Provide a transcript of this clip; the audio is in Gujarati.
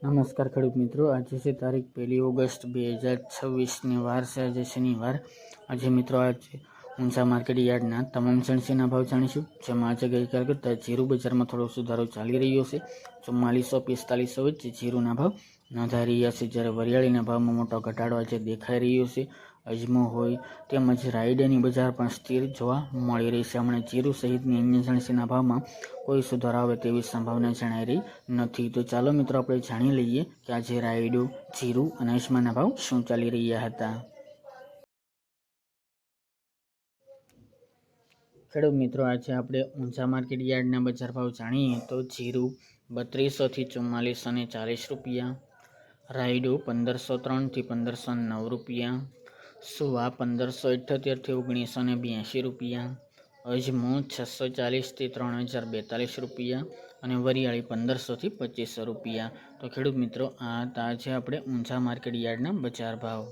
નમસ્કાર ખેડૂત મિત્રો, આજે છે તારીખ 1 ઓગસ્ટ 2026ની વાર છે, આજે શનિવાર। આજે મિત્રો આજે ઊંઝા માર્કેટ યાર્ડના તમામ સણસીના ભાવ જાણીશું, જેમાં આજે ગઈકાલ કરતાં જીરું બજારમાં થોડો સુધારો ચાલી રહ્યો છે। 4445 વચ્ચે જીરુના ભાવ નોંધાઈ રહ્યા છે, જ્યારે વરિયાળીના ભાવમાં મોટો ઘટાડો આજે દેખાઈ રહ્યો છે। અજમો હોય તેમજ રાયડાની બજાર પણ સ્થિર જોવા મળી રહી છે। હમણાં જીરું સહિતની અન્ય સણસીના ભાવમાં કોઈ સુધારો આવે તેવી સંભાવના જણાઈ રહી નથી। તો ચાલો મિત્રો આપણે જાણી લઈએ કે આજે રાયડો, જીરું અને અજમાના ભાવ શું ચાલી રહ્યા હતા। ખેડૂત મિત્રો, આજે આપણે ઊંઝા માર્કેટ યાર્ડના બજાર ભાવ જાણીએ તો જીરું 3200 થી 4440 રૂપિયા, રાયડો 1503 થી 1509 રૂપિયા, સુવા 1578 થી 1982 રૂપિયા, અજમો 640 થી 3042 રૂપિયા અને વરિયાળી 1500 થી 2500 રૂપિયા। તો ખેડૂત મિત્રો, આ હતા આજે આપણે ઊંઝા માર્કેટ યાર્ડના બજાર ભાવ।